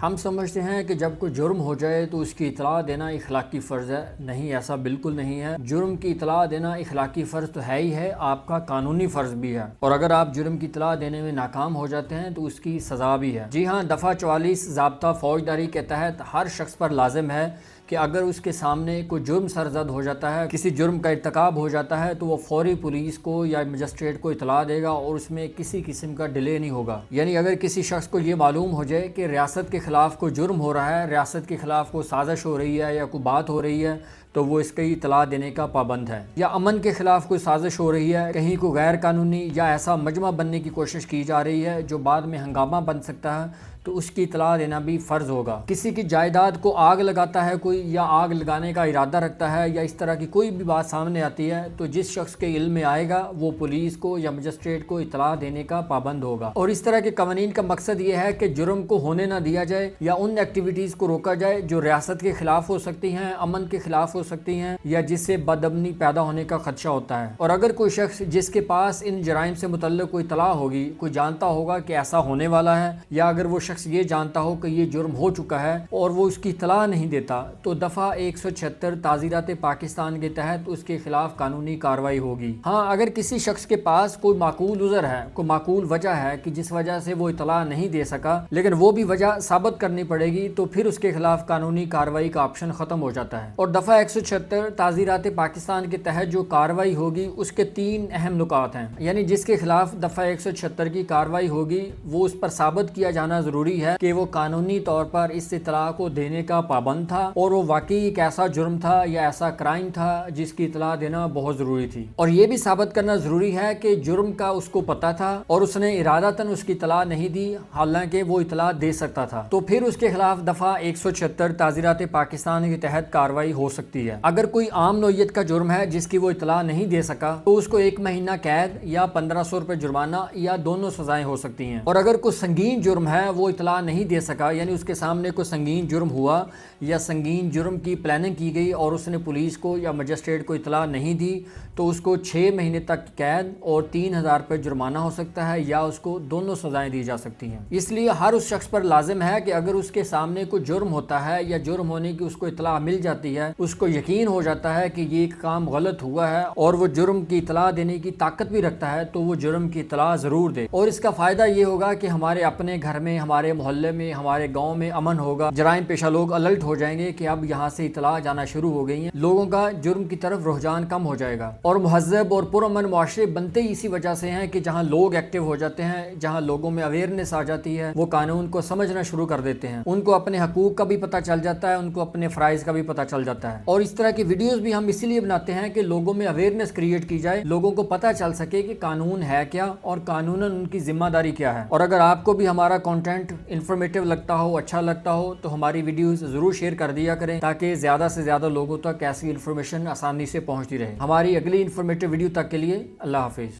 ہم سمجھتے ہیں کہ جب کوئی جرم ہو جائے تو اس کی اطلاع دینا اخلاقی فرض ہے. نہیں، ایسا بالکل نہیں ہے. جرم کی اطلاع دینا اخلاقی فرض تو ہے ہی ہے، آپ کا قانونی فرض بھی ہے. اور اگر آپ جرم کی اطلاع دینے میں ناکام ہو جاتے ہیں تو اس کی سزا بھی ہے. جی ہاں، دفعہ 44 ضابطہ فوجداری کے تحت ہر شخص پر لازم ہے کہ اگر اس کے سامنے کوئی جرم سرزد ہو جاتا ہے، کسی جرم کا ارتکاب ہو جاتا ہے، تو وہ فوری پولیس کو یا مجسٹریٹ کو اطلاع دے گا اور اس میں کسی قسم کا ڈیلے نہیں ہوگا. یعنی اگر کسی شخص کو یہ معلوم ہو جائے کہ ریاست کے خلاف کوئی جرم ہو رہا ہے، ریاست کے خلاف کوئی سازش ہو رہی ہے یا کوئی بات ہو رہی ہے، تو وہ اس کی اطلاع دینے کا پابند ہے. یا امن کے خلاف کوئی سازش ہو رہی ہے، کہیں کوئی غیر قانونی یا ایسا مجمع بننے کی کوشش کی جا رہی ہے جو بعد میں ہنگامہ بن سکتا ہے، تو اس کی اطلاع دینا بھی فرض ہوگا. کسی کی جائیداد کو آگ لگاتا ہے کوئی، یا آگ لگانے کا ارادہ رکھتا ہے، یا اس طرح کی کوئی بھی بات سامنے آتی ہے، تو جس شخص کے علم میں آئے گا وہ پولیس کو یا مجسٹریٹ کو اطلاع دینے کا پابند ہوگا. اور اس طرح کے قوانین کا مقصد یہ ہے کہ جرم کو ہونے نہ دیا جائے یا ان ایکٹیویٹیز کو روکا جائے جو ریاست کے خلاف ہو سکتی ہیں، امن کے خلاف ہو سکتی ہیں، یا جس سے بدامنی پیدا ہونے کا خدشہ ہوتا ہے. اور اگر کوئی شخص جس کے پاس ان جرائم سے متعلق کوئی اطلاع ہوگی، کوئی جانتا ہوگا کہ ایسا ہونے والا ہے، یا اگر وہ شخص یہ جانتا ہو کہ یہ جرم ہو چکا ہے اور وہ اس کی اطلاع نہیں دیتا، تو دفعہ 176 تعزیرات پاکستان کے تحت اس کے خلاف قانونی کارروائی ہوگی. ہاں، اگر کسی شخص کے پاس کوئی معقول عذر ہے، کوئی معقول وجہ ہے کہ جس وجہ سے وہ اطلاع نہیں دے سکا، لیکن وہ بھی وجہ ثابت کرنی پڑے گی، تو پھر اس کے خلاف قانونی کارروائی کا آپشن ختم ہو جاتا ہے. اور دفعہ 176 تعزیرات پاکستان کے تحت جو کارروائی ہوگی اس کے 3 اہم نکات ہیں. یعنی جس کے خلاف دفعہ 176 کی کارروائی ہوگی وہ اس پر ثابت کیا جانا ضروری ہے کہ وہ قانونی طور پر اس اطلاع کو دینے کا پابند تھا، اور وہ واقعی ایک ایسا جرم تھا یا ایسا کرائم تھا جس کی اطلاع دینا بہت ضروری تھی. اور یہ بھی ثابت کرنا ضروری ہے کہ جرم کا اس کو پتہ تھا اور اس نے ارادتاً اس کی اطلاع نہیں دی، حالانکہ وہ اطلاع دے سکتا تھا. تو پھر اس کے خلاف دفعہ 176 تعزیرات پاکستان کے تحت کارروائی ہو سکتی ہے. اگر کوئی عام نوعیت کا جرم ہے جس کی وہ اطلاع نہیں دے سکا، تو اس کو 1 مہینہ قید یا 1500 روپے جرمانہ یا دونوں سزائیں ہو سکتی ہیں. اور اگر کوئی سنگین جرم ہے، وہ اطلاع نہیں دے سکا، یعنی اس کے سامنے کوئی سنگین جرم ہوا یا سنگین جرم کی پلاننگ کی گئی اور اس نے پولیس کو یا مجسٹریٹ کو اطلاع نہیں دی، تو اس کو 6 مہینے تک قید اور 3000 روپے جرمانہ ہو سکتا ہے، یا اس کو دونوں سزائیں دی جا سکتی ہیں. اس لیے ہر اس شخص پر لازم ہے کہ اگر اس کے سامنے کوئی جرم ہوتا ہے یا جرم ہونے کی اس کو اطلاع مل جاتی ہے، اس کو یقین ہو جاتا ہے کہ یہ ایک کام غلط ہوا ہے اور وہ جرم کی اطلاع دینے کی طاقت بھی رکھتا ہے، تو وہ جرم کی اطلاع ضرور دے. اور اس کا فائدہ یہ ہوگا کہ ہمارے اپنے گھر میں، ہمارے محلے میں، ہمارے گاؤں میں امن ہوگا. جرائم پیشہ لوگ الرٹ ہو جائیں گے کہ اب یہاں سے اطلاع جانا شروع ہو گئی ہیں، لوگوں کا جرم کی طرف رجحان کم ہو جائے گا. اور مہذب اور پرامن معاشرے بنتے ہی اسی وجہ سے ہیں کہ جہاں لوگ ایکٹیو ہو جاتے ہیں، جہاں لوگوں میں اویئرنیس آ جاتی ہے، وہ قانون کو سمجھنا شروع کر دیتے ہیں، ان کو اپنے حقوق کا بھی پتہ چل جاتا ہے، ان کو اپنے فرائض کا بھی پتہ چل جاتا ہے. اور اس طرح کی ویڈیوز بھی ہم اسی لیے بناتے ہیں کہ لوگوں میں اویئرنیس کریٹ کی جائے، لوگوں کو پتہ چل سکے کہ قانون ہے کیا اور قانوناً ان کی ذمہ داری کیا ہے. اور اگر آپ کو بھی ہمارا کنٹینٹ انفارمیٹیو لگتا ہو، اچھا لگتا ہو، تو ہماری ویڈیوز ضرور شیئر کر دیا کریں تاکہ زیادہ سے زیادہ لوگوں تک ایسی انفارمیشن آسانی سے پہنچتی رہے. ہماری اگلی انفارمیٹیو ویڈیو تک کے لیے اللہ حافظ.